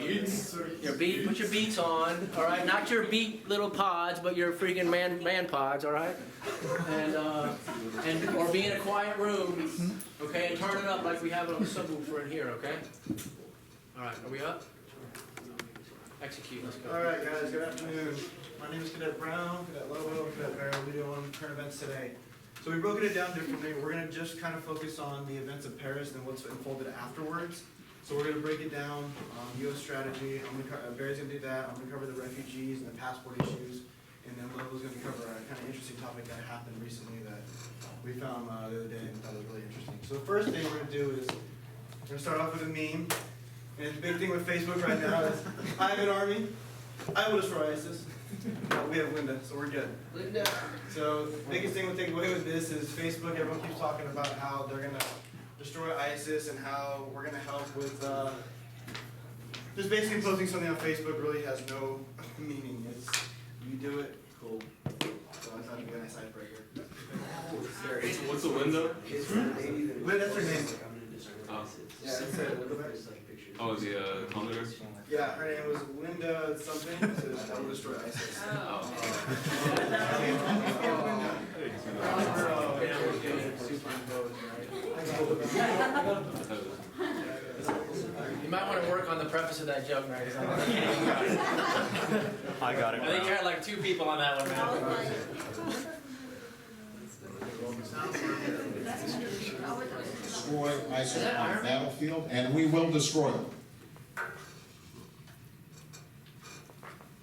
Beats? Your beat, put your beats on, all right? Not your beat little pods, but your freaking man pods, all right? And or be in a quiet room, okay? And turn it up like we have it on the subwoofer in here, okay? All right, are we up? Execute, let's go. All right, guys, good afternoon. My name is Cadet Brown, Cadet Lobo, Cadet Barrow. We're doing current events today. So we've broken it down differently. We're going to just kind of focus on the events of Paris and what's unfolded afterwards. So we're going to break it down, U.S. strategy. Barry's going to do that. I'm going to cover the refugees and the passport issues. And then Lobo's going to cover a kind of interesting topic that happened recently that we found the other day and thought was really interesting. So the first thing we're going to do is we're going to start off with a meme. And the big thing with Facebook right now is, I have an army, I will destroy ISIS. We have Linda, so we're good. Linda. So the biggest thing we'll take away with this is Facebook, everyone keeps talking about how they're going to destroy ISIS and how we're going to help with, just basically posting something on Facebook really has no meaning. It's, you do it, cool. So I thought it'd be a nice icebreaker. What's the window? Wait, that's her name. Oh. Yeah, it's Linda. Oh, is he a Commodore? Yeah, her name was Linda something, so I will destroy ISIS. Oh. You might want to work on the preface of that joke, right? I got it. I think you had like 2 people on that one, man. Destroy ISIS on the battlefield, and we will destroy them.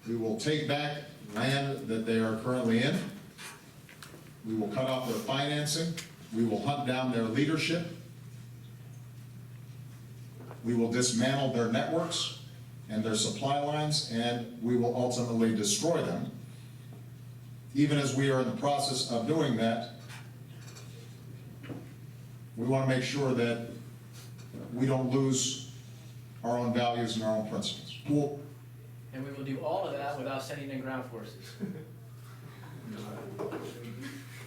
We will take back land that they are currently in. We will cut off their financing. We will hunt down their leadership. We will dismantle their networks and their supply lines, and we will ultimately destroy them. Even as we are in the process of doing that, we want to make sure that we don't lose our own values and our own principles. Cool. And we will do all of that without sending in ground forces.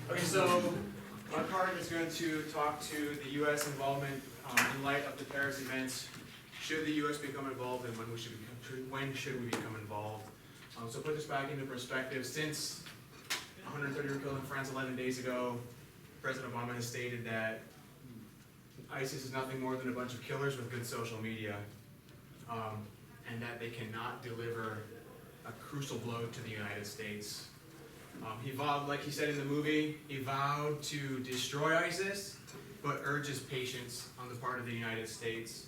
Okay, so my part is going to talk to the U.S. involvement in light of the Paris events. Should the U.S. become involved, and when should we become involved? So put this back into perspective. Since 130 were killed in France 11 days ago, President Obama has stated that ISIS is nothing more than a bunch of killers with good social media, and that they cannot deliver a crucial blow to the United States. He vowed, like he said in the movie, he vowed to destroy ISIS, but urges patience on the part of the United States.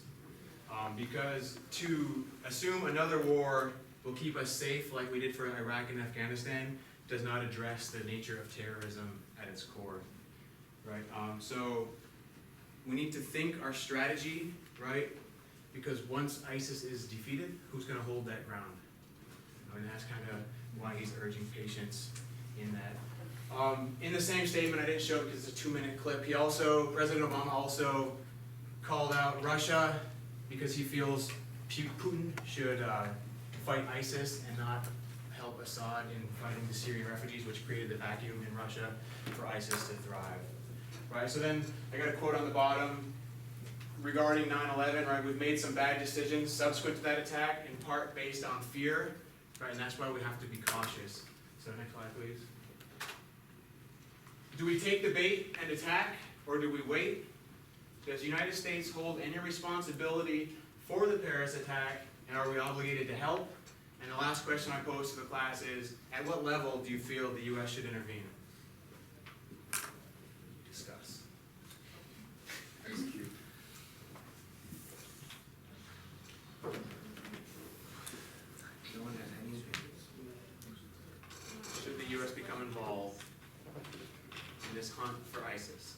Because to assume another war will keep us safe like we did for Iraq and Afghanistan does not address the nature of terrorism at its core, right? So we need to think our strategy, right? Because once ISIS is defeated, who's going to hold that ground? And that's kind of why he's urging patience in that. In the same statement, I didn't show it because it's a 2-minute clip, President Obama also called out Russia because he feels Putin should fight ISIS and not help Assad in fighting the Syrian refugees, which created the vacuum in Russia for ISIS to thrive. Right, so then I got a quote on the bottom regarding 9/11, right? We've made some bad decisions subsequent to that attack, in part based on fear, right? And that's why we have to be cautious. So next slide, please. Do we take the bait and attack, or do we wait? Does the United States hold any responsibility for the Paris attack, and are we obligated to help? And the last question I pose to the class is, at what level do you feel the U.S. should intervene? Discuss. Execute. Should the U.S. become involved in this hunt for ISIS?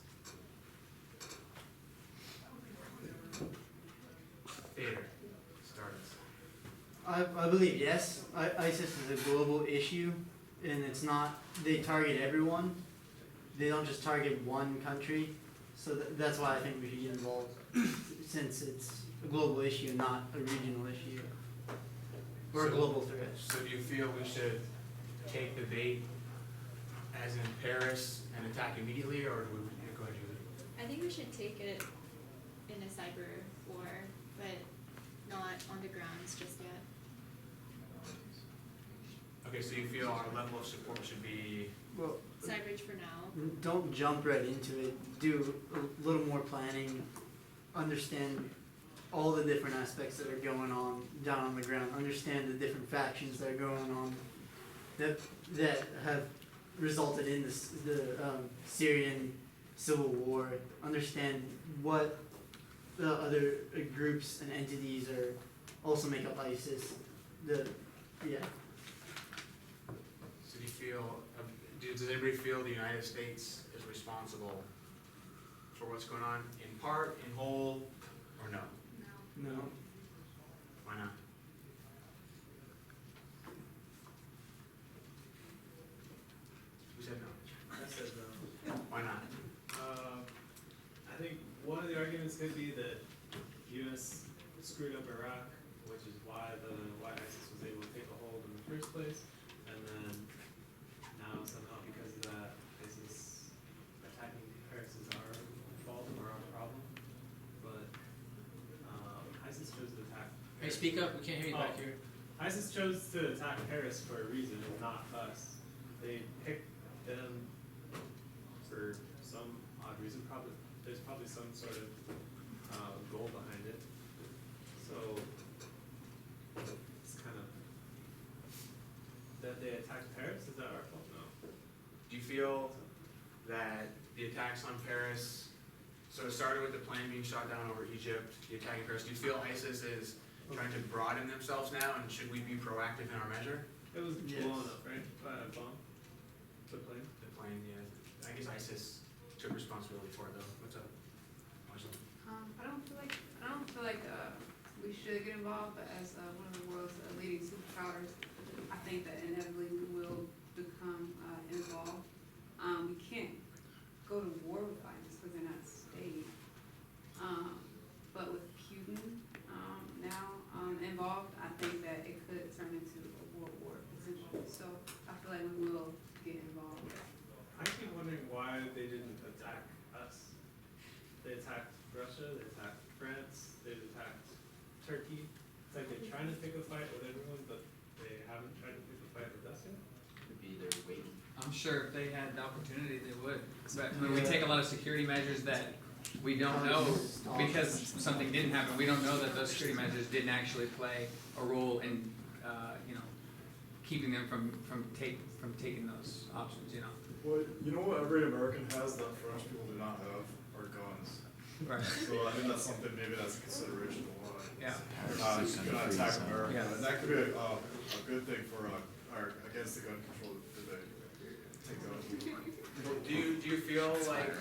Theater, start us. I believe yes. ISIS is a global issue, and it's not, they target everyone. They don't just target one country. So that's why I think we should get involved, since it's a global issue, not a regional issue. Or a global threat. So do you feel we should take the bait as in Paris and attack immediately, or do we, go ahead, Julie? I think we should take it in a cyber war, but not on the grounds just yet. Okay, so you feel our level of support should be, Well, Sidebridge for now. don't jump right into it. Do a little more planning. Understand all the different aspects that are going on down on the ground. Understand the different factions that are going on that have resulted in the Syrian civil war. Understand what the other groups and entities are also make up ISIS. Yeah. so do you feel, does anybody feel the United States is responsible for what's going on in part, in whole, or no? No. Why not? Who said no? I said no. Why not? I think one of the arguments could be that U.S. screwed up Iraq, which is why ISIS was able to take a hold in the first place, and then now somehow because of that, ISIS attacking Paris is our fault or our problem. But ISIS chose to attack. Hey, speak up. We can't hear you back here. ISIS chose to attack Paris for a reason, and not us. They picked them for some odd reason. There's probably some sort of goal behind it. So it's kind of that they attacked Paris. Is that our fault? No. Do you feel that the attacks on Paris, so it started with the plane being shot down over Egypt, the attack in Paris, do you feel ISIS is trying to broaden themselves now, and should we be proactive in our measure? It was Yes. blown up, right? By a bomb. The plane. The plane, yeah. I guess ISIS took responsibility for it though. What's up, Marcel? I don't feel like we should get involved, but as one of the world's leading superpowers, I think that inevitably we will become involved. We can't go to war with ISIS because they're not a state. But with Putin now involved, I think that it could turn into a world war potentially. So I feel like we will get involved. I keep wondering why they didn't attack us. They attacked Russia, they attacked France, they attacked Turkey. It's like they're trying to pick a fight with everyone, but they haven't tried to pick a fight with us yet. Maybe they're waiting. I'm sure if they had the opportunity, they would. But when we take a lot of security measures that we don't know, because something didn't happen, we don't know that those security measures didn't actually play a role in, keeping them from taking those options, Well, you know what every American has that French people do not have are guns. Right. So I think that's something, maybe that's a consideration of why. Yeah. Gonna attack America, Yeah. and that could be a good thing for against the gun control debate. Take guns. Do you feel like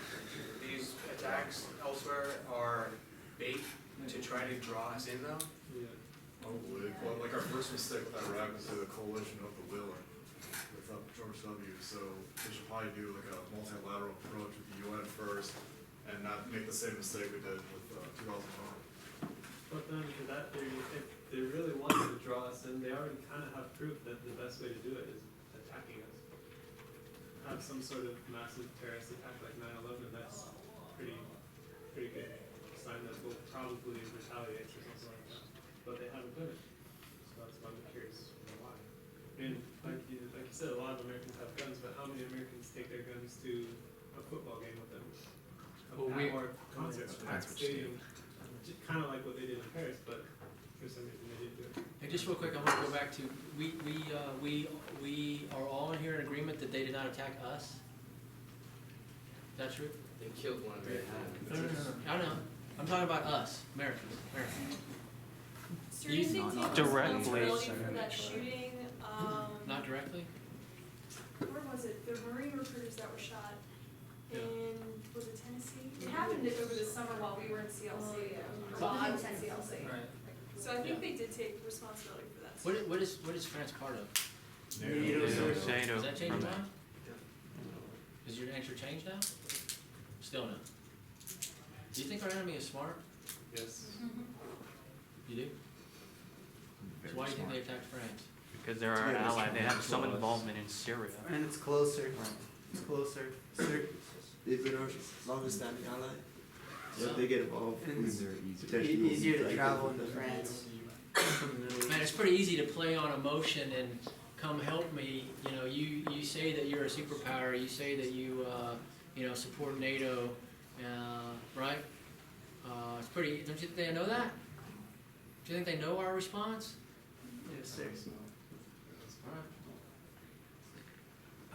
these attacks elsewhere are bait to try to draw us in though? Yeah. Probably, but like our first mistake with Iraq was the coalition of the willing with George W. So they should probably do like a multilateral approach with the UN first, and not make the same mistake we did with 2001. But then if they really wanted to draw us in, they already kind of have proof that the best way to do it is attacking us. Have some sort of massive terrorist attack like 9/11, and that's pretty good sign that we'll probably retaliate or something like that. But they haven't done it, so that's why I'm curious why. And like you said, a lot of Americans have guns, but how many Americans take their guns to a football game with them? Or concerts, packed stadium, kind of like what they did in Paris, but for some reason they didn't do it. Hey, just real quick, I want to go back to, we are all in here in agreement that they did not attack us? Is that true? They killed one of their I know. I'm talking about us, Americans. Is there anything taking directly. responsibility for that shooting? Not directly? Where was it? The Marine recruiters that were shot Yeah. in, was it Tennessee? It happened over the summer while we were in CLC. Well, I was in CLC. Right. So I think they did take responsibility for that. What is France part of? NATO. Does that change your mind? Is your answer changed now? Still no. Do you think our enemy is smart? Yes. You do? So why do you think they attacked France? Because they're our ally. They have some involvement in Syria. And it's closer. It's closer. They've been our longest standing ally. So if they get involved, And it's potentially easier to like travel it. into France. Man, it's pretty easy to play on emotion and come help me. You know, you say that you're a superpower. You say that you support NATO, right? It's pretty. Don't you think they know that? Do you think they know our response? Yeah, 6. All right.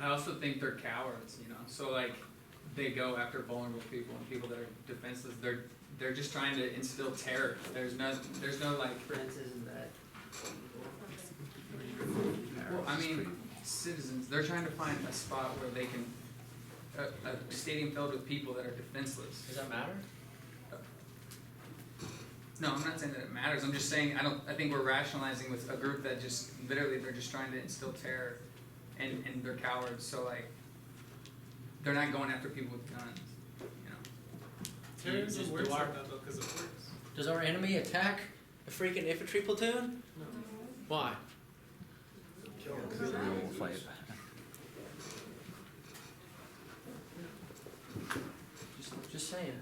I also think they're cowards, you know, so like, they go after vulnerable people and people that are defenseless, they're just trying to instill terror. There's no like, France isn't that. well, I mean, citizens, they're trying to find a spot where they can, a stadium filled with people that are defenseless. Does that matter? No, I'm not saying that it matters, I'm just saying, I think we're rationalizing with a group that just, literally, they're just trying to instill terror, and they're cowards, so like, they're not going after people with guns, you know. Terrorism works like that though, because it works. Does our enemy attack a freaking infantry platoon? No. Why? Just saying.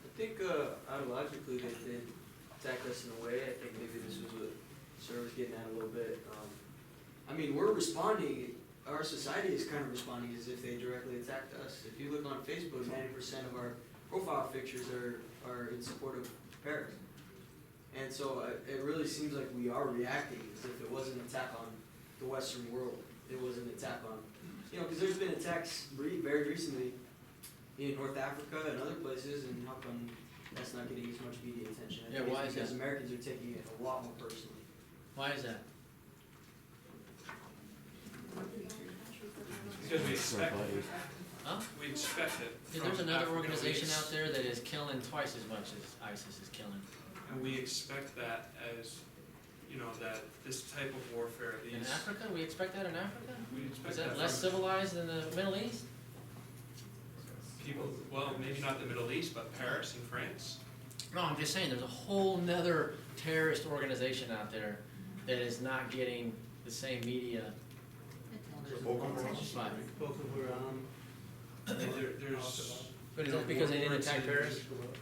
I think ideologically they attacked us in a way. I think maybe this was what Sir was getting at a little bit. I mean, we're responding. Our society is kind of responding as if they directly attacked us. If you look on Facebook, 90% of our profile pictures are in support of Paris. And so it really seems like we are reacting as if it wasn't an attack on the Western world. It was an attack on, because there's been attacks very recently in North Africa and other places, and how come that's not getting as much media attention? I Yeah, think why it's is because that? Americans are taking it a lot more personally. Why is that? Because we expect it. Huh? We expect it. Yeah, from there's another Africa. organization out there that is killing twice as much as ISIS is killing. And we expect that as, that this type of warfare, In Africa? We expect that in Africa? we expect Is that that less from civilized than the Middle East? people, well, maybe not the Middle East, but Paris and France. No, I'm just saying, there's a whole nother terrorist organization out there that is not getting the same media. Right. Boko Haram. There's, But is that because they didn't attack Paris?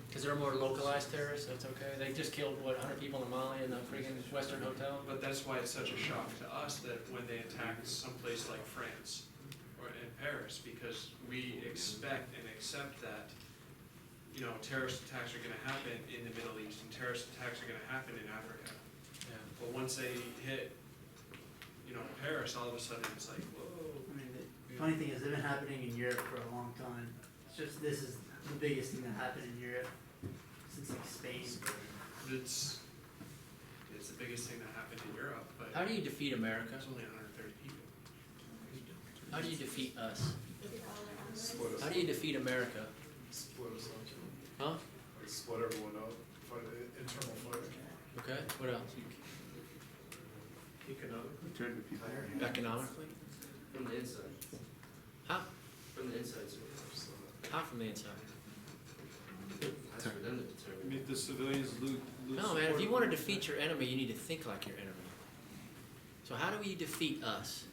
Because they're more localized terrorists, so it's okay? They just killed, 100 people in Mali in a freaking Western hotel? but that's why it's such a shock to us that when they attack someplace like France or in Paris, because we expect and accept that, terrorist attacks are gonna happen in the Middle East and terrorist attacks are gonna happen in Africa. Yeah. But once they hit, Paris, all of a sudden it's like, whoa. I mean, the funny thing is, they've been happening in Europe for a long time. It's just, this is the biggest thing that happened in Europe since like Spain. It's the biggest thing that happened in Europe, but How do you defeat America? there's only 130 people. How do you defeat us? Split us. How do you defeat America? Split us up. Huh? Split everyone up. Fight internal fighting. Okay, what else? Economically? From the inside. How? From the inside, sir. How from the inside? That's for them to determine. Make the civilians lose No, man, if you want to defeat your enemy, you need to think like your enemy. So how do you defeat us?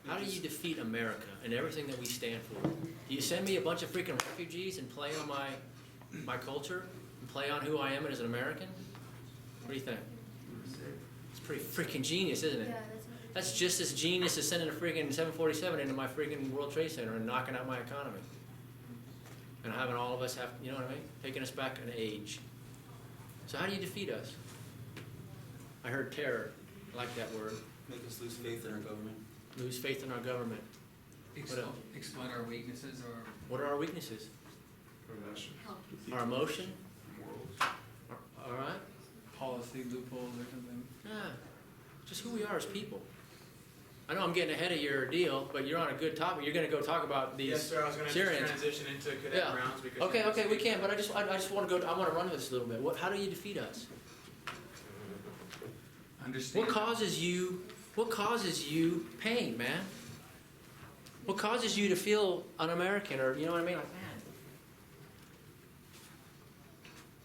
How do you defeat America and everything that we stand for? Do you send me a bunch of freaking refugees and play on my culture? And play on who I am as an American? What do you think? It's pretty freaking genius, isn't it? That's just as genius as sending a freaking 747 into my freaking World Trade Center and knocking out my economy. And having all of us have, you know what I mean? Taking us back an age. So how do you defeat us? I heard terror. I like that word. Make us lose faith in our government. Lose faith in our government. What else? Exploit our weaknesses, or What are our weaknesses? International. Our emotion? Morals. All right? policy loopholes or something. Yeah. Just who we are as people. I know I'm getting ahead of your deal, but you're on a good topic. You're going to go talk about these Yes, sir, I was gonna just Syrians. transition into cadet Yeah. rounds because. Okay, we can, but I just want to go. I want to run with this a little bit. How do you defeat us? Understand. What causes you pain, man? What causes you to feel un-American, or you know what I mean? Like, man,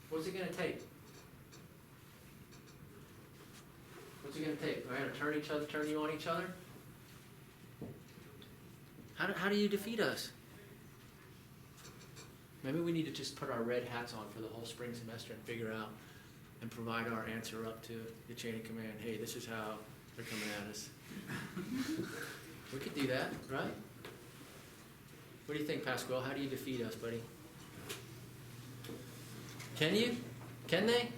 what's it gonna take? What's it gonna take? We're gonna turn you on each other? How do you defeat us? Maybe we need to just put our red hats on for the whole spring semester and figure out and provide our answer up to the chain of command. Hey, this is how they're coming at us. We could do that, right? What do you think, Pasquale? How do you defeat us, buddy? Can you? Can they?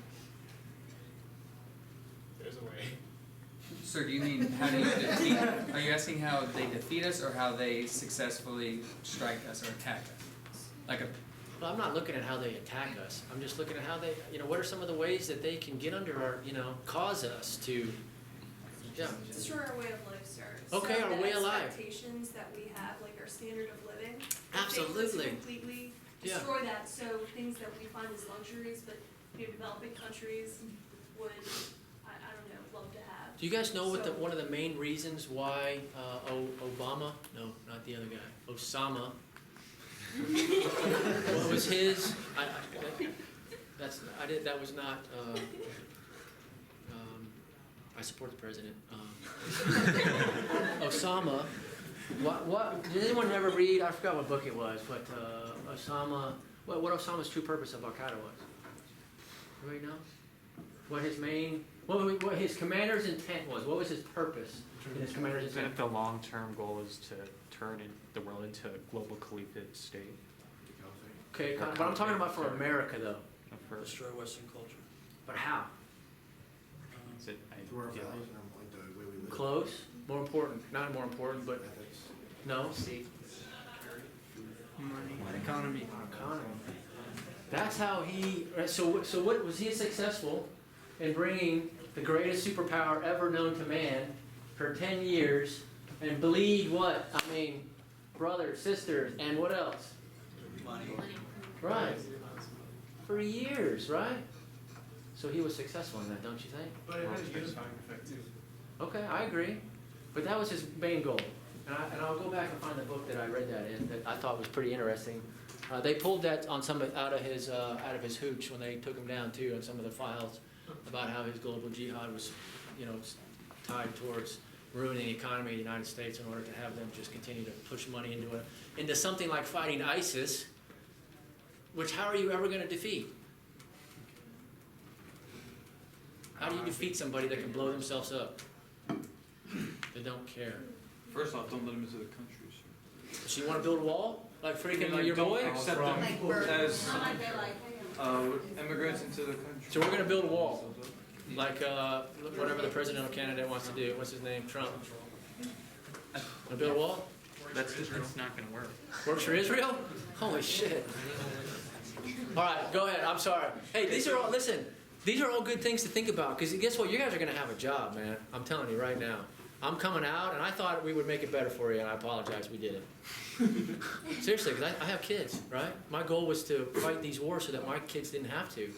There's a way. Sir, do you mean how do you defeat? Are you asking how they defeat us or how they successfully strike us or attack us? Like a Well, I'm not looking at how they attack us. I'm just looking at how they, what are some of the ways that they can get under our, cause us to, yeah. Destroy our way of life, sir. Okay, our way of life. So the expectations that we have, like our standard of living. Absolutely. If they were to completely Yeah. destroy that, so things that we find as luxuries, but developing countries would, I don't know, love to have. Do you guys know what So- one of the main reasons why Obama, no, not the other guy, Osama, what was his, that was not, I support the president. Osama, what, did anyone ever read, I forgot what book it was, but Osama, what Osama's true purpose of Al-Qaeda was? Anybody know? What his main, what his commander's intent was? What was his purpose in his commander's Isn't intent? it the long-term goal is to turn the world into a global caliphate state? Okay, but I'm talking about for America though. First, Destroy Western culture. But how? is it, Through our yeah. values and like the way we live. Close? More important? Not more important, but Ethics. no? Money, economy. Economy. That's how he. So what was he successful in bringing the greatest superpower ever known to man for 10 years and bleed what? I mean, brothers, sisters, and what else? Money. Right. For years, right? So he was successful in that, don't you think? But it has a unifying effect too. Okay, I agree. But that was his main goal. And I'll go back and find the book that I read that in that I thought was pretty interesting. They pulled that on some out of his hooch when they took him down too, on some of the files about how his global jihad was, tied towards ruining the economy of the United States in order to have them just continue to push money into something like fighting ISIS, which how are you ever going to defeat? How do you defeat somebody that can blow themselves up? They don't care. First off, don't let them into the country, sir. So you want to build a wall? Like freaking Like, your don't boy? accept them as immigrants into the country. So we're going to build a wall. Like whatever the presidential candidate wants to do. What's his name? Trump. Want to build a wall? That's not gonna work. Works for Israel? Holy shit. All right, go ahead. I'm sorry. Hey, these are all good things to think about because guess what? You guys are going to have a job, man. I'm telling you right now. I'm coming out, and I thought we would make it better for you, and I apologize we didn't. Seriously, because I have kids, right? My goal was to fight these wars so that my kids didn't have to.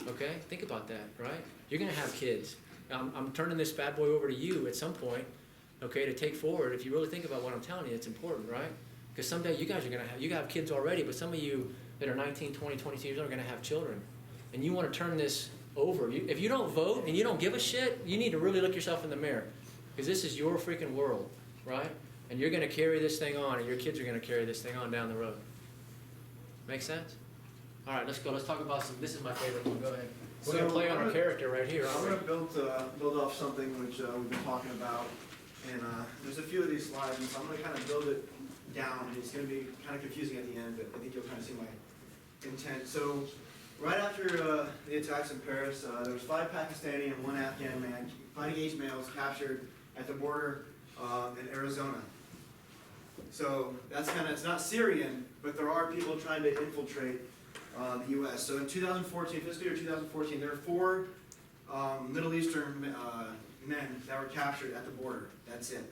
Okay? Think about that, right? You're going to have kids. I'm turning this bad boy over to you at some point, okay, to take forward. If you really think about what I'm telling you, it's important, right? Because someday you guys are going to have, you have kids already, but some of you that are 19, 20, 22 years old are going to have children. And you want to turn this over. If you don't vote and you don't give a shit, you need to really look yourself in the mirror. Because this is your freaking world, right? And you're going to carry this thing on, and your kids are going to carry this thing on down the road. Make sense? All right, let's go. Let's talk about some. This is my favorite one. Go ahead. We're going to play on our character right here. I'm going to build off something which we've been talking about, and there's a few of these slides, and so I'm going to kind of build it down. It's going to be kind of confusing at the end, but I think you'll kind of see my intent. So, right after the attacks in Paris, there was 5 Pakistani and 1 Afghan man, fighting age males captured at the border in Arizona. So that's it's not Syrian, but there are people trying to infiltrate the U.S. So in 2014, fiscal year 2014, there were 4 Middle Eastern men that were captured at the border. That's it.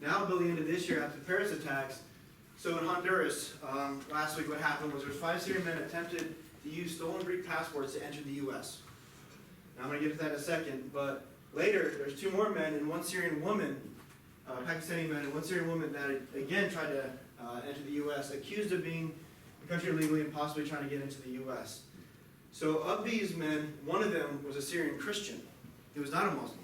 Now, building into this year, after the Paris attacks, so in Honduras, last week what happened was there were 5 Syrian men attempted to use stolen Greek passports to enter the U.S. Now I'm going to get to that in a second, but later there's 2 more men and 1 Syrian woman, Pakistani man and 1 Syrian woman that again tried to enter the U.S., accused of being in the country illegally and possibly trying to get into the U.S. So of these men, one of them was a Syrian Christian. He was not a Muslim.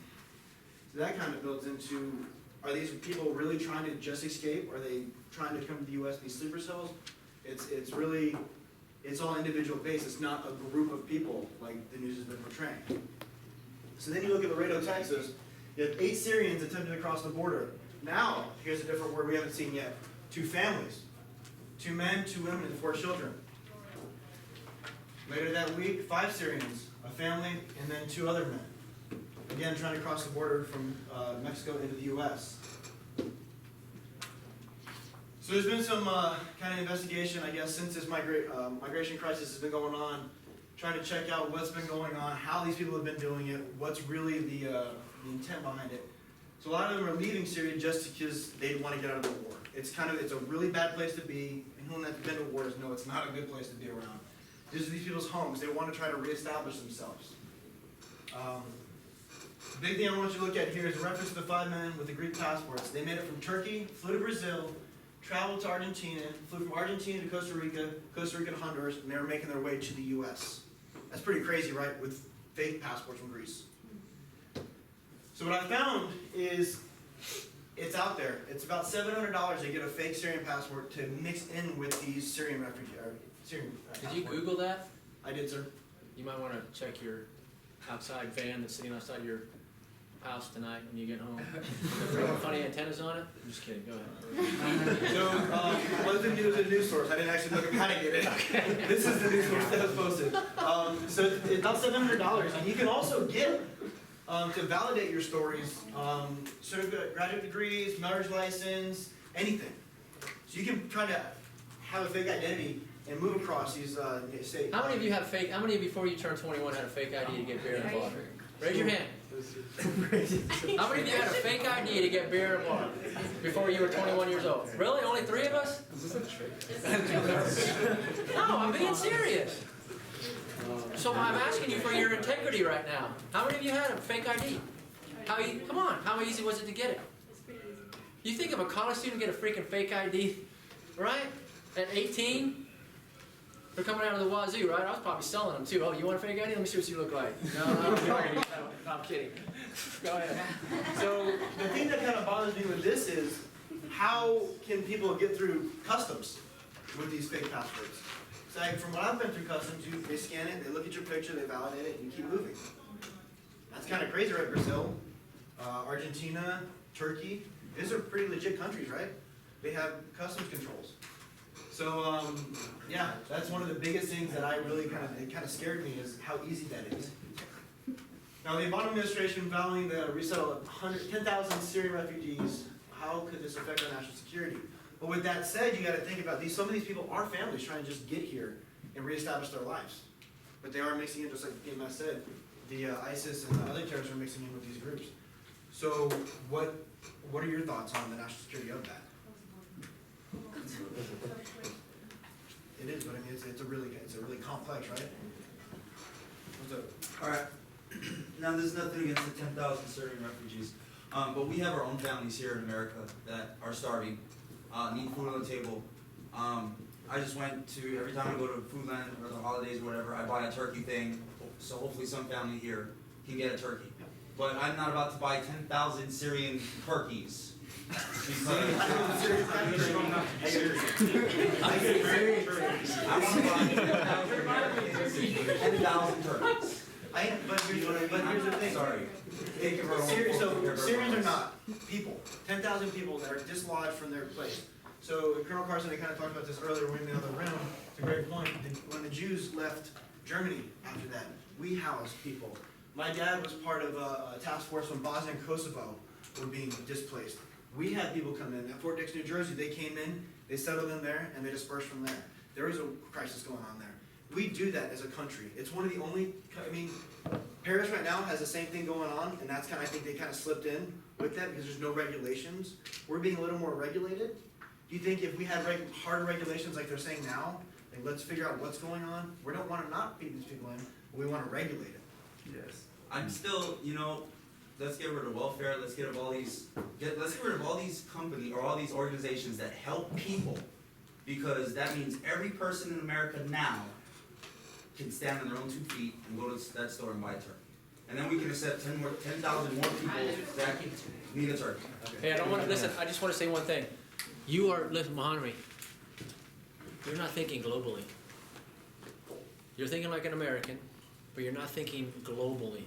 So that kind of builds into, are these people really trying to just escape? Are they trying to come to the U.S. in these sleeper cells? It's really It's all individual based, it's not a group of people like the news has been portraying. So then you look at Laredo, Texas, you have 8 Syrians attempted to cross the border. Now, here's a different word we haven't seen yet. 2 families. 2 men, 2 women, and 4 children. Later that week, 5 Syrians, a family, and then 2 other men. Again, trying to cross the border from Mexico into the U.S. So there's been some kind of investigation, I guess, since this migration crisis has been going on, trying to check out what's been going on, how these people have been doing it, what's really the intent behind it. So a lot of them are leaving Syria just because they want to get out of the war. It's a really bad place to be. Anyone that's been to wars know it's not a good place to be around. These are these people's homes. They want to try to reestablish themselves. The big thing I want you to look at here is a reference to the 5 men with the Greek passports. They made it from Turkey, flew to Brazil, traveled to Argentina, flew from Argentina to Costa Rica to Honduras, and they were making their way to the U.S. That's pretty crazy, right, with fake passports from Greece. So what I found is, it's out there. It's about $700 to get a fake Syrian passport to mix in with these Syrian refugees. Did you Google that? I did, sir. You might want to check your outside van that's sitting outside your house tonight when you get home. There funny antennas on it? I'm just kidding, go ahead. So, one thing to do is a news source. I didn't actually look at how to get it. This is the news source that was posted. So it's about $700, and you can also get, to validate your stories, graduate degrees, marriage license, anything. So you can try to have a fake identity and move across these states. How many of you before you turned 21 had a fake ID to get beer and bar? Raise your hand. How many of you had a fake ID to get beer and bar before you were 21 years old? Really? Only 3 of us? Is this a trick? No, I'm being serious. So I'm asking you for your integrity right now. How many of you had a fake ID? Come on, how easy was it to get it? You think if a college student get a freaking fake ID, right? At 18? They're coming out of the wazoo, right? I was probably selling them too. Oh, you want a fake ID? Let me see what you look like. No, I'm kidding. Go ahead. So the thing that kind of bothers me with this is, how can people get through customs with these fake passports? So from what I've been through customs, they scan it, they look at your picture, they validate it, and you keep moving. That's kind of crazy, right? Brazil, Argentina, Turkey. These are pretty legit countries, right? They have customs controls. So, yeah, that's one of the biggest things that I really kind of scared me, is how easy that is. Now, the Obama administration vowing to resettle 10,000 Syrian refugees, how could this affect our national security? But with that said, you got to think about some of these people are families trying to just get here and reestablish their lives. But they are mixing in, just like EMS said, the ISIS and the other terrorists are mixing in with these groups. So, what are your thoughts on the national security of that? It is, but I mean, it's a really complex, right? What's up? Alright, now there's nothing against the 10,000 Syrian refugees, but we have our own families here in America that are starving, need food on the table. I just went to, every time I go to Foodland or the holidays or whatever, I buy a turkey thing, so hopefully some family here can get a turkey. But I'm not about to buy 10,000 Syrian turkeys. I want to buy 10,000 turkeys. But here's the thing. Sorry. Syrians are not people. 10,000 people that are dislodged from their place. So Colonel Carson, I kind of talked about this earlier when we were in the other room. It's a great point. When the Jews left Germany after that, we housed people. My dad was part of a task force when Bosnia and Kosovo were being displaced. We had people come in. At Fort Dix, New Jersey, they came in, they settled in there, and they dispersed from there. There was a crisis going on there. We do that as a country. It's one of the only, Paris right now has the same thing going on, and that's I think they kind of slipped in with that because there's no regulations. We're being a little more regulated. Do you think if we had harder regulations like they're saying now, like let's figure out what's going on, we don't want to not feed these people in, but we want to regulate it. Yes. I'm still, let's get rid of welfare, let's get rid of all these companies or all these organizations that help people, because that means every person in America now can stand on their own 2 feet and go to that store and buy a turkey. And then we can accept 10,000 more people that need a turkey. Hey, I just want to say one thing. Listen, Mahanami, you're not thinking globally. You're thinking like an American, but you're not thinking globally.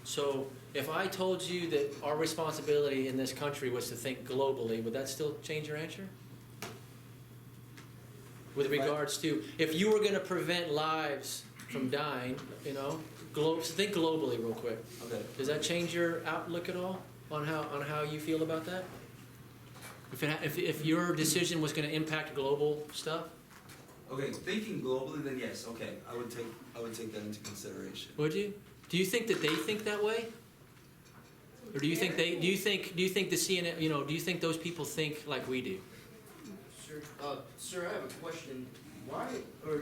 So if I told you that our responsibility in this country was to think globally, would that still change your answer? With regards to, if you were going to prevent lives from dying, you know, think globally real quick. Okay. Does that change your outlook at all on how you feel about that? If your decision was going to impact global stuff? Okay, thinking globally, then yes, okay, I would take that into consideration. Would you? Do you think that they think that way? Or do you think the CNN, you know, do you think those people think like we do? Sir, I have a question. Why, or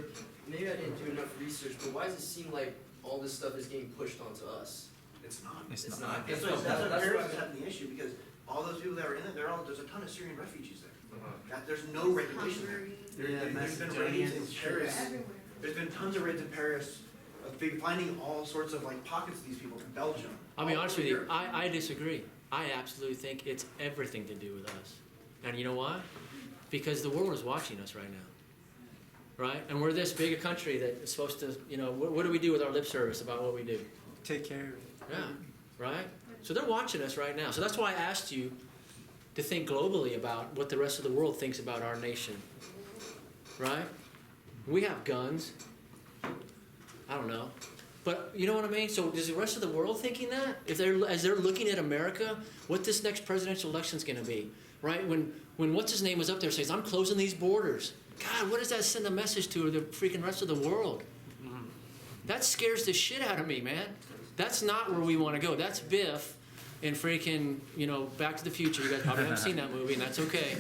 maybe I didn't do enough research, but why does it seem like all this stuff is getting pushed onto us? It's not. It's not. That's what Paris is having the issue, because all those people that are in it, there's a ton of Syrian refugees there. There's no regulation there. There's been raids in Paris. There's been tons of raids in Paris, finding all sorts of like pockets of these people in Belgium. I'll be honest with you, I disagree. I absolutely think it's everything to do with us. And you know why? Because the world is watching us right now. Right? And we're this big a country that is supposed to, you know, what do we do with our lip service about what we do? Take care of it. Yeah, right? So they're watching us right now. So that's why I asked you to think globally about what the rest of the world thinks about our nation. Right? We have guns. I don't know. But you know what I mean? So is the rest of the world thinking that? As they're looking at America, what this next presidential election is going to be, right? When what's his name was up there says, I'm closing these borders. God, what does that send a message to the freaking rest of the world? That scares the shit out of me, man. That's not where we want to go. That's Biff in freaking, you know, Back to the Future. You guys probably haven't seen that movie, and that's okay.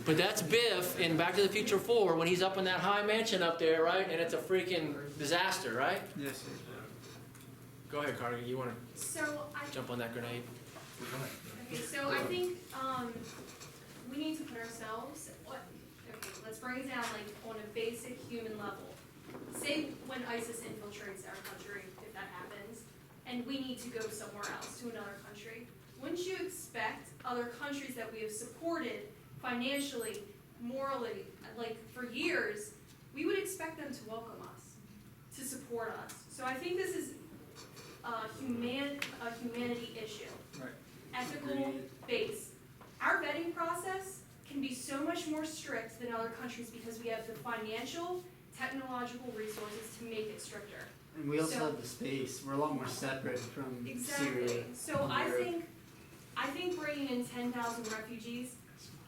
But that's Biff in Back to the Future 4 when he's up in that high mansion up there, right? And it's a freaking disaster, right? Yes, sir. Go ahead, Carter. You want to jump on that grenade? Okay, so I think we need to put ourselves, okay, let's break it down like on a basic human level. Say when ISIS infiltrates our country, if that happens, and we need to go somewhere else, to another country, wouldn't you expect other countries that we have supported financially, morally, like for years, we would expect them to welcome us, to support us. So I think this is a humanity issue. Right. Ethical base. Our vetting process can be so much more strict than other countries because we have the financial, technological resources to make it stricter. And we also have the space. We're a lot more separate from Exactly. Syria. So I think bringing in 10,000 refugees,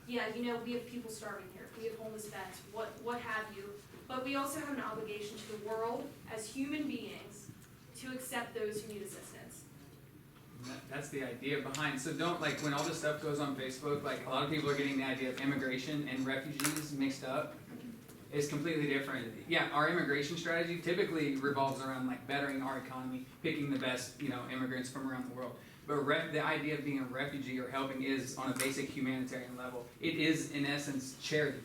yeah, you know, we have people starving here. We have homeless vets, what have you. But we also have an obligation to the world as human beings to accept those who need assistance. That's the idea behind. So don't, like, when all this stuff goes on Facebook, like, a lot of people are getting the idea of immigration and refugees mixed up. It's completely different. Yeah, our immigration strategy typically revolves around, like, bettering our economy, picking the best, you know, immigrants from around the world. But the idea of being a refugee or helping is on a basic humanitarian level. It is, in essence, charity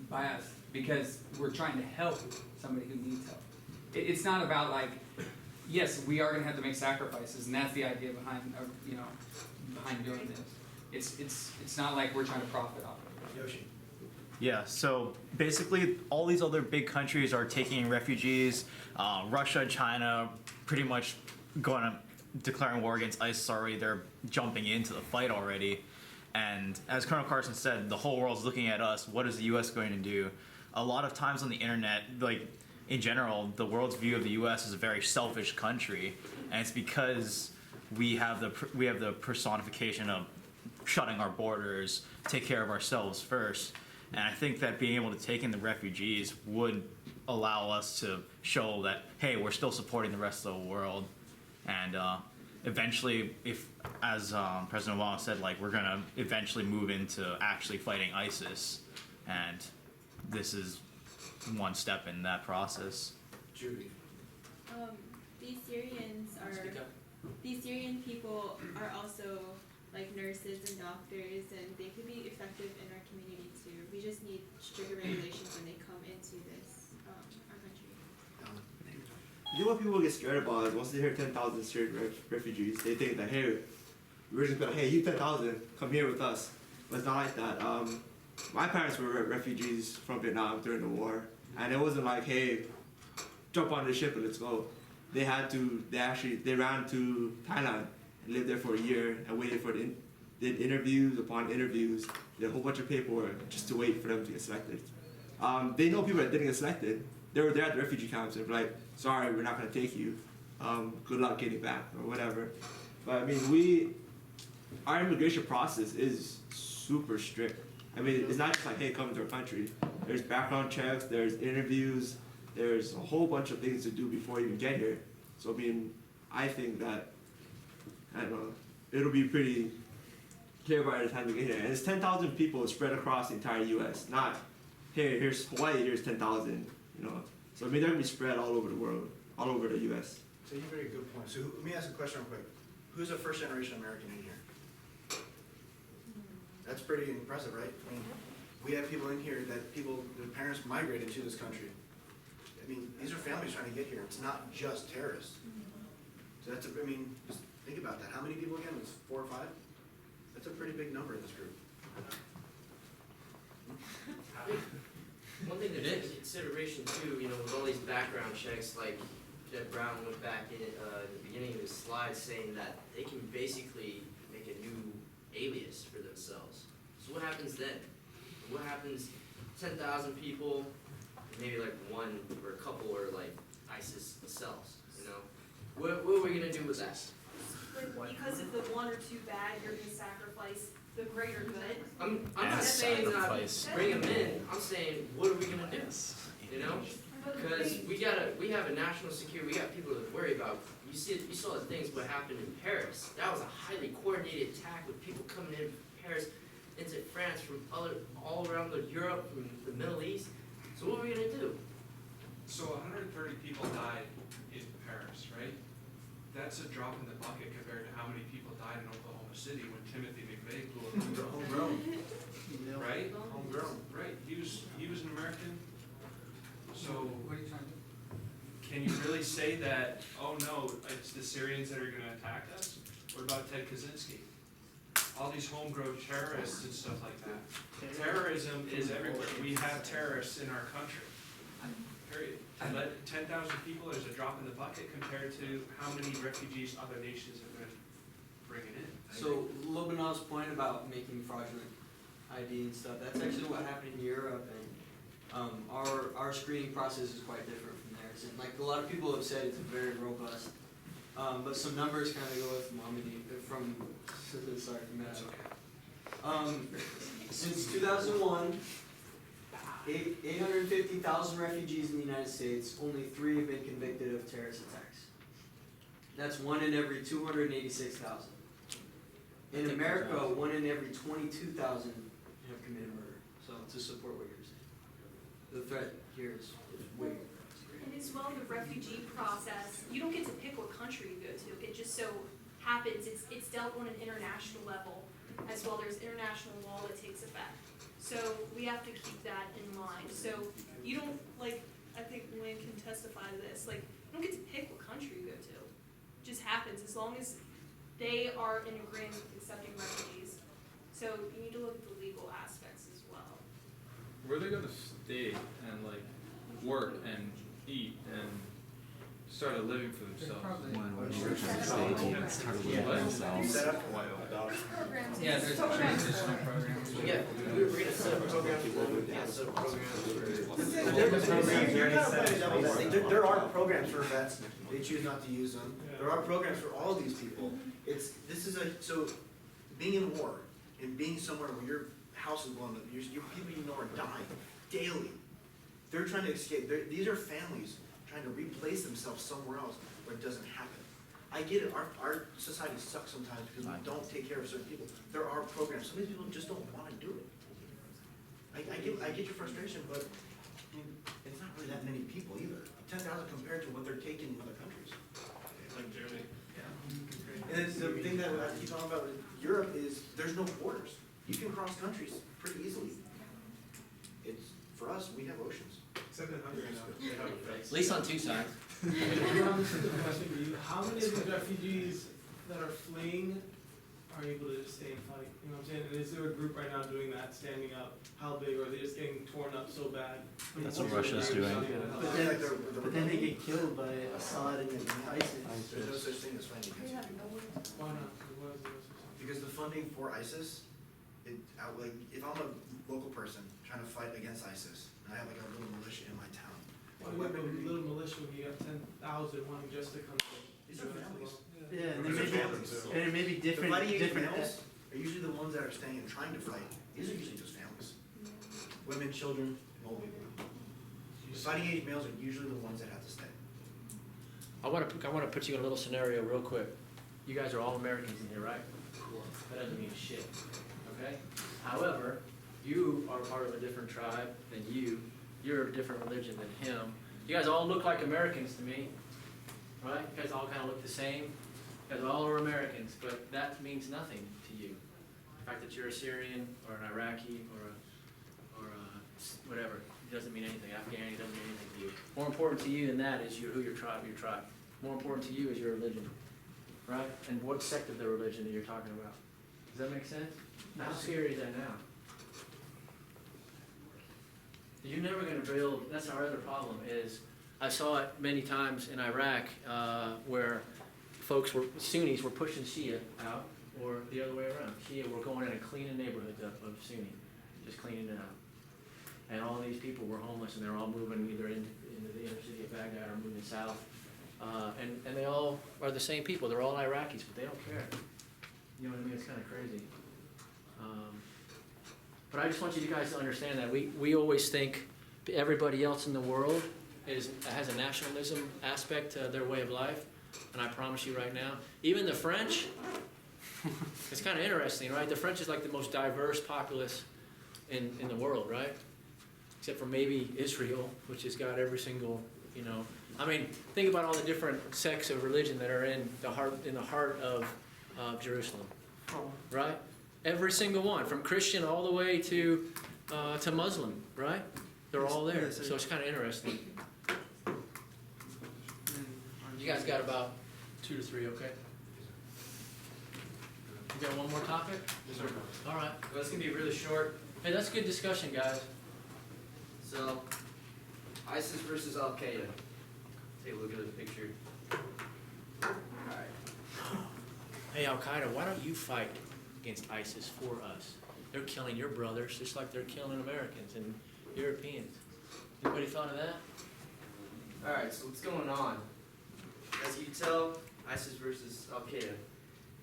by us because we're trying to help somebody who needs help. It's not about, like, yes, we are going to have to make sacrifices, and that's the idea behind, you know, behind doing this. It's not like we're trying to profit off of it. Yoshi. Yeah, so basically all these other big countries are taking refugees. Russia, China, pretty much declaring war against ISIS already. They're jumping into the fight already. And as Colonel Carson said, the whole world's looking at us. What is the U.S. going to do? A lot of times on the internet, like, in general, the world's view of the U.S. is a very selfish country, and it's because we have the personification of shutting our borders, take care of ourselves first. And I think that being able to take in the refugees would allow us to show that, hey, we're still supporting the rest of the world. And eventually, if, as President Obama said, like, we're gonna eventually move into actually fighting ISIS, and this is one step in that process. Judy. These Syrian people are also like nurses and doctors, and they could be effective in our community too. We just need stricter regulations when they come into this our country. You know what people get scared about is once they hear 10,000 Syrian refugees, they think that, hey, we're just gonna, hey, you 10,000, come here with us. But it's not like that. My parents were refugees from Vietnam during the war, and it wasn't like, hey, jump on the ship and let's go. They ran to Thailand and lived there for a year and waited for did interviews upon interviews, did a whole bunch of paperwork just to wait for them to get selected. They know people that didn't get selected. They were there at the refugee camps and were like, sorry, we're not gonna take you. Good luck getting back or whatever. But I mean, our immigration process is super strict. I mean, it's not just like, hey, come into our country. There's background checks, there's interviews, there's a whole bunch of things to do before you even get here. So I mean, I think that, I don't know, it'll be pretty clear by the time we get here. And it's 10,000 people spread across the entire U.S. Not, hey, here's Hawaii, here's 10,000, you know. So I mean, they're gonna be spread all over the world, all over the U.S. So you make a good point. So let me ask a question real quick. Who's a first generation American in here? That's pretty impressive, right? I mean, we have people in here that their parents migrated to this country. I mean, these are families trying to get here. It's not just terrorists. So that's, I mean, just think about that. How many people again? It's 4 or 5? That's a pretty big number in this group. One thing to take into consideration too, you know, with all these background checks, like Jeff Brown went back in the beginning of his slides saying that they can basically make a new alias for themselves. So what happens then? What happens, 10,000 people, maybe like one or a couple are like ISIS themselves, you know? What are we gonna do with that? Because of the 1 or 2 bad, you're gonna sacrifice the greater good. I'm not saying bring them in, I'm saying, what are we gonna do? You know? Because we have a national security, we got people to worry about. You saw the things what happened in Paris. That was a highly coordinated attack with people coming in from Paris into France from all around Europe, from the Middle East. So what are we gonna do? So 130 people died in Paris, right? That's a drop in the bucket compared to how many people died in Oklahoma City when Timothy McVeigh blew up. Homegrown. Right? Homegrown. Right. He was an American. So What are you trying to do? can you really say that, oh no, it's the Syrians that are gonna attack us? What about Ted Kaczynski? All these homegrown terrorists and stuff like that. Terrorism is everywhere. We have terrorists in our country. Period. And 10,000 people is a drop in the bucket compared to how many refugees other nations have been bringing in. So Lobanav's point about making fraudulent ID and stuff, that's actually what happened in Europe, and our screening process is quite different from theirs. And like a lot of people have said, it's very robust. But some numbers kind of go with sorry for that. Since 2001, 850,000 refugees in the United States, only 3 have been convicted of terrorist attacks. That's 1 in every 286,000. In America, 1 in every 22,000 have committed murder. So to support what you're saying, the threat here is way more. And as well, the refugee process, you don't get to pick what country you go to. It just so happens it's dealt on an international level as well. There's international law that takes effect. So we have to keep that in mind. So you don't, like, I think Lynn can testify to this, like, you don't get to pick what country you go to. It just happens as long as they are in agreement with accepting refugees. So you need to look at the legal aspects as well. Where are they gonna stay and like work and eat and start a living for themselves? Yeah, there's transitional programs. We're gonna set up programs for them, we can set up programs. There are programs for vets, they choose not to use them. There are programs for all these people. So being in war and being somewhere where your house is blown up, your people you know are dying daily. They're trying to escape. These are families trying to replace themselves somewhere else where it doesn't happen. I get it, our society sucks sometimes because we don't take care of certain people. There are programs, some of these people just don't wanna do it. I get your frustration, but I mean, it's not really that many people either. 10,000 compared to what they're taking in other countries. Like Germany. And it's the thing that I keep talking about with Europe is there's no borders. You can cross countries pretty easily. It's, for us, we have oceans. Except in Hungary now, they have At least on 2 sides. Question for you, how many of these refugees that are fleeing are able to just stay and fight, you know what I'm saying? And is there a group right now doing that, standing up? How big, or are they just getting torn up so bad? That's what Russia's doing. But then they get killed by Assad and ISIS. There's no such thing as fighting against people. Why not? Why is there no such thing? Because the funding for ISIS, like, if I'm a local person trying to fight against ISIS, and I have like a little militia in my town. Why do you have a little militia when you have 10,000 wanting just to come to? These are families. Yeah, and These are they may families. be, and it may be different, The fighting age different. males are usually the ones that are staying and trying to fight. These are usually just families. Women, children, and old people. The fighting age males are usually the ones that have to stay. I wanna put you in a little scenario real quick. You guys are all Americans in here, right? That doesn't mean shit, okay? However, you are part of a different tribe than you. You're of a different religion than him. You guys all look like Americans to me, right? You guys all kind of look the same. You guys all are Americans, but that means nothing to you. The fact that you're a Syrian or an Iraqi or whatever, it doesn't mean anything. Afghani doesn't mean anything to you. More important to you than that is who your tribe. More important to you is your religion, right? And what sect of the religion that you're talking about. Does that make sense? How scary is that now? You're never going to build, that's our other problem, is I saw it many times in Iraq where Sunnis were pushing Shia out, or the other way around. Shia were going in and cleaning neighborhoods up of Sunni, just cleaning it out. And all these people were homeless, and they're all moving either into the inner city of Baghdad or moving south. And they all are the same people. They're all Iraqis, but they don't care. You know what I mean? It's kind of crazy. But I just want you guys to understand that we always think everybody else in the world has a nationalism aspect to their way of life. And I promise you right now, even the French, it's kind of interesting, right? The French is like the most diverse populace in the world, right? Except for maybe Israel, which has got every single, you know. I mean, think about all the different sects of religion that are in the heart of Jerusalem, right? Every single one, from Christian all the way to Muslim, right? They're all there, so it's kind of interesting. You guys got about 2 to 3, okay? You got one more topic? Yes, sir. All right. Well, it's gonna be really short. Hey, that's good discussion, guys. So, ISIS versus Al Qaeda. Take a look at this picture. Alright. Hey, Al Qaeda, why don't you fight against ISIS for us? They're killing your brothers just like they're killing Americans and Europeans. Anybody thought of that? Alright, so what's going on? As you can tell, ISIS versus Al Qaeda.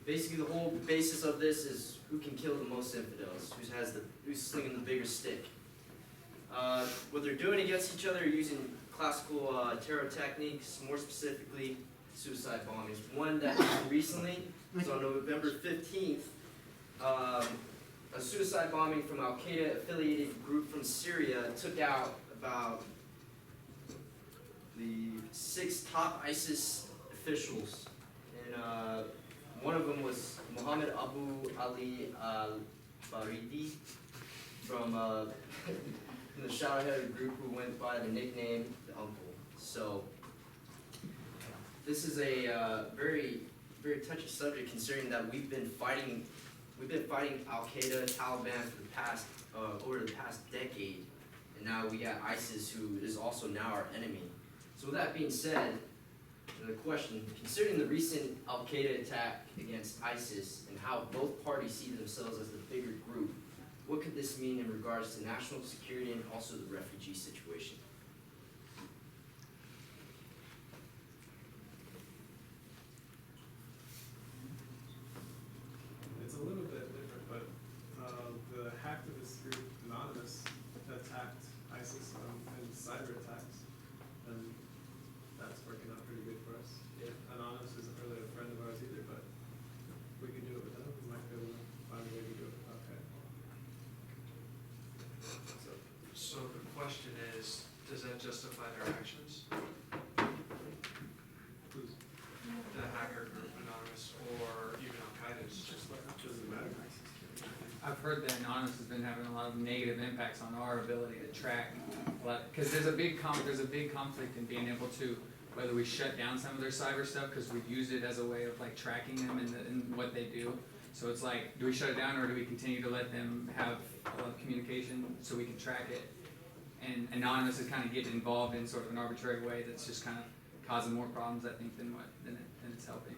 Basically, the whole basis of this is who can kill the most infidels, who's slinging the bigger stick. What they're doing against each other, using classical terror techniques, more specifically suicide bombings. One that happened recently was on November 15th. A suicide bombing from Al Qaeda affiliated group from Syria took out about the 6 top ISIS officials, and one of them was Muhammad Abu Ali al-Baridi from the shadow-headed group who went by the nickname the Uncle. So this is a very, very touchy subject, considering that we've been fighting Al Qaeda, Taliban for the past over the past decade, and now we got ISIS, who is also now our enemy. So with that being said, the question, considering the recent Al Qaeda attack against ISIS and how both parties see themselves as the bigger group, what could this mean in regards to national security and also the refugee situation? It's a little bit different, but the hacktivist group Anonymous attacked ISIS in cyber attacks, and that's working out pretty good for us. Yeah. Anonymous isn't really a friend of ours either, but if we can do it with them, we might be able to find a way to do it without that. So the question is, does that justify their actions? Who's The hacker group Anonymous or even Al Qaeda's? doesn't matter. I've heard that Anonymous has been having a lot of negative impacts on our ability to track, because there's a big conflict in being able to, whether we shut down some of their cyber stuff because we've used it as a way of like tracking them in what they do, So it's like, do we shut it down or do we continue to let them have a lot of communication so we can track it? And Anonymous is kind of getting involved in sort of an arbitrary way that's just kind of causing more problems, I think, than it's helping.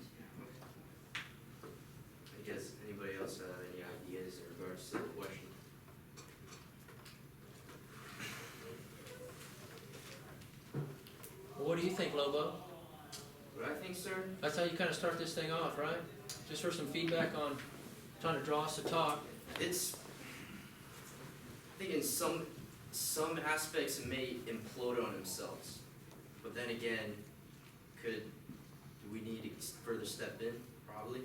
I guess anybody else have any ideas in regards to the question? Well, what do you think, Lobo? What I think, sir? That's how you kind of start this thing off, right? Just for some feedback on trying to draw us to talk. It's, I think in some aspects it may implode on themselves, but then again, do we need to further step in? Probably.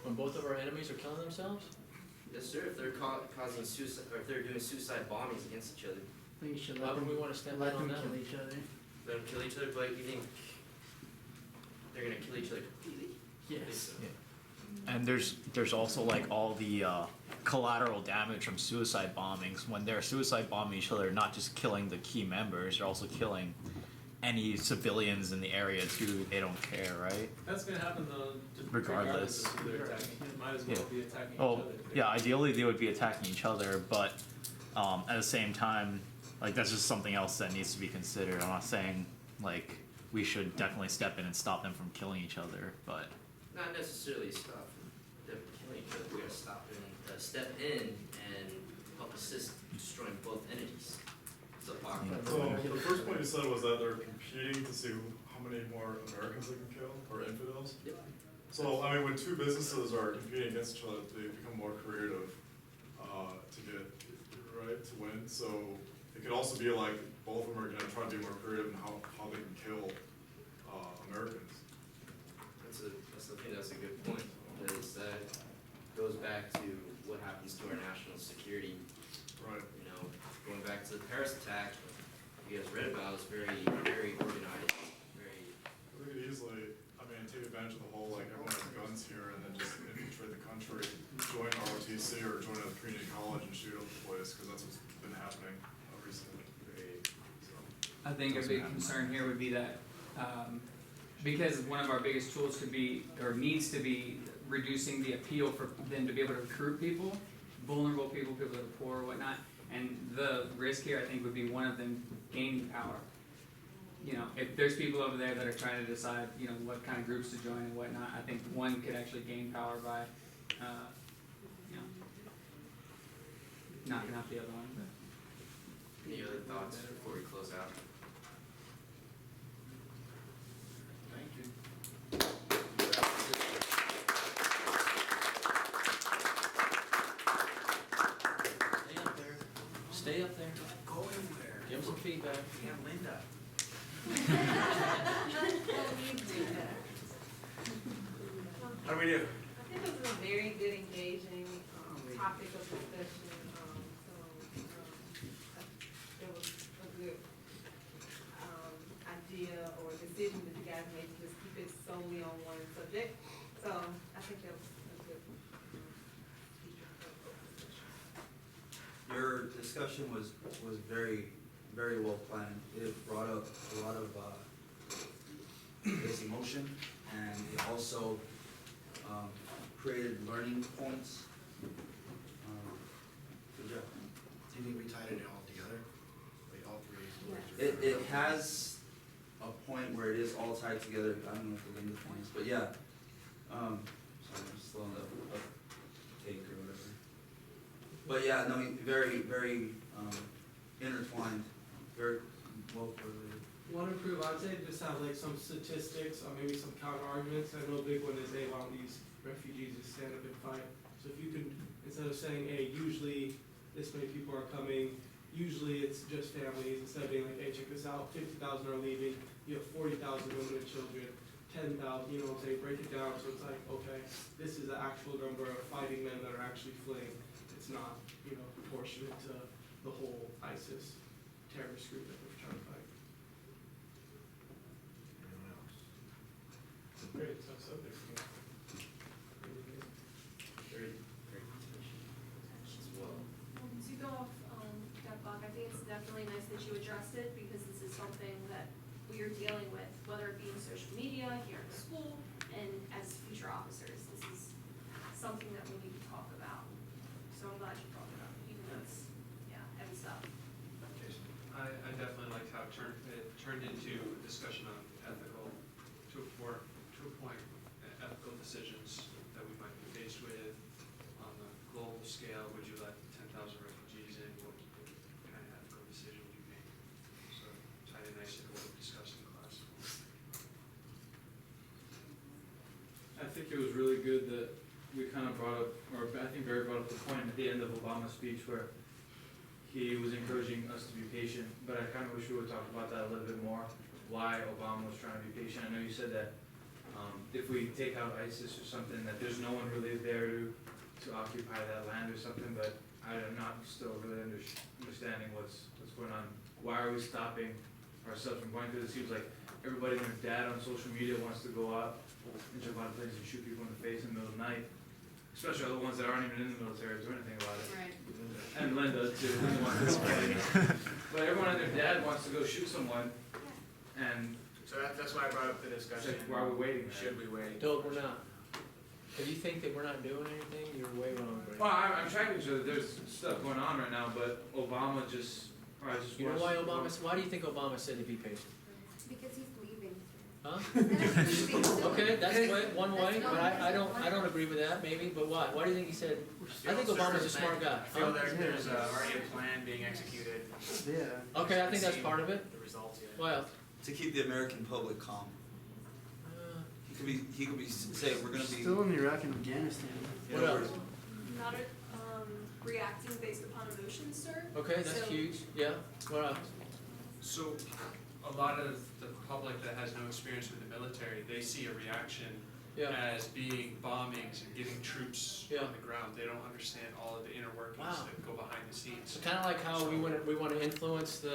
When both of our enemies are killing themselves? Yes, sir. If they're causing suicide, or if they're doing suicide bombings against each other, I think you should Why let would them, we want to step in let on them that? kill each other. let them kill each other. But you think they're gonna kill each other completely? Yes. And there's also like all the collateral damage from suicide bombings. When they're suicide bombing each other, not just killing the key members, they're also killing any civilians in the area too. They don't care, right? That's gonna happen though, just Regardless. of who they're attacking. Might as well Yeah. be attacking each Oh, other. yeah, ideally they would be attacking each other, but at the same time, like that's just something else that needs to be considered. I'm not saying like we should definitely step in and stop them from killing each other, but Not necessarily stop them killing each other. We gotta step in and help assist destroying both entities. It's a pocket. So the first point you said was that they're competing to see how many more Americans they can kill, or infidels? Yep. So, I mean, when two businesses are competing against each other, they become more creative, to get, right, to win. So it could also be like, both of them are gonna try to be more creative in how they can kill, Americans. That's a good point, because that goes back to what happens to our national security. Right. You know, going back to the Paris attack, you guys read about, it's very, very organized, very. We could easily, I mean, take advantage of the whole, like, everyone has guns here and then just infiltrate the country, join ROTC or join a community college and shoot up the place, because that's what's been happening recently. So. I think a big concern here would be that, because one of our biggest tools could be, or needs to be, reducing the appeal for them to be able to recruit people, vulnerable people, people that are poor or whatnot, and the risk here, I think, would be one of them gaining power. You know, if there's people over there that are trying to decide, you know, what kind of groups to join and whatnot, I think one could actually gain power by, you know, knocking out the other one. Any other thoughts before we close out? Thank you. Stay up there. Go anywhere. Give them some feedback. We have Linda. How do we do? I think this is a very good, engaging topic of discussion. It was a good idea or decision that you guys made to just keep it solely on one subject. So I think that was a good feature for the discussion. Your discussion was very, very well planned. It brought up a lot of basic emotion, and it also created learning points. Good job. Do you think we tied it all together? Like all three? It has a point where it is all tied together. I don't know if we're getting the points, but yeah. Sorry, I'm just slowing up take or whatever. But yeah, no, very, very intertwined, very well correlated. One improve, I'd say just have like some statistics or maybe some counter arguments. I know a big one is they want these refugees to stand up and fight. So if you could, instead of saying, hey, usually this many people are coming, usually it's just families, instead of being like, hey, check this out, 50,000 are leaving, you have 40,000 women and children, 10,000, you know what I'm saying, break it down so it's like, okay, this is the actual number of fighting men that are actually fleeing. It's not, you know, proportionate to the whole ISIS terrorist group that we're trying to fight. It's a very tough subject. Very, very discussion as well. To go off that buck, I think it's definitely nice that you addressed it, because this is something that we are dealing with, whether it be in social media, here in school, and as future officers. something that we need to talk about. So I'm glad you brought it up, even though it's, yeah, heavy stuff. I definitely liked how it turned into a discussion on ethical, to a point, ethical decisions that we might be faced with on the global scale. Would you let 10,000 refugees in? What kind of ethical decision would you make? So tied in nicely to what we discussed in class. I think it was really good that we kind of brought up, or I think Barry brought up the point at the end of Obama's speech where he was encouraging us to be patient, but I kind of wish we would talk about that a little bit more, why Obama was trying to be patient. I know you said that if we take out ISIS or something, that there's no one really there to occupy that land or something, but I'm not still really understanding what's going on. Why are we stopping ourselves from going through this? It seems like everybody and their dad on social media wants to go out and jump out of planes and shoot people in the face in the middle of the night, especially all the ones that aren't even in the military doing anything about it. Right. And Linda too, Linda wants to fight. But everyone and their dad wants to go shoot someone, and So that's why I brought up the discussion. it's like, why are we waiting? Should we wait? Dope, we're not. If you think that we're not doing anything, you're way wrong, Brady. Well, I'm trying to, there's stuff going on right now, but Obama just, or I just. You know watched- why why do you think Obama said to be patient? Because he's leaving. Huh? Huh? Okay, that's one way, but I don't agree with that, maybe, but why? Why do you think he said, I think Obama's a smart guy. I feel Huh? there's already a plan being executed. Yeah. Okay, I think that's part of it. The results yet. What else? To keep the American public calm. He could be say we're gonna be. Still in Iraq and Afghanistan. you What know, else? Not reacting based upon emotions, sir. Okay, that's So- huge, yeah, what else? So a lot of the public that has no experience with the military, they see a reaction Yeah. as being bombings and getting troops Yeah. on the ground. They don't understand all of the inner workings Wow. that go behind the scenes. It's kind of like how we want to influence the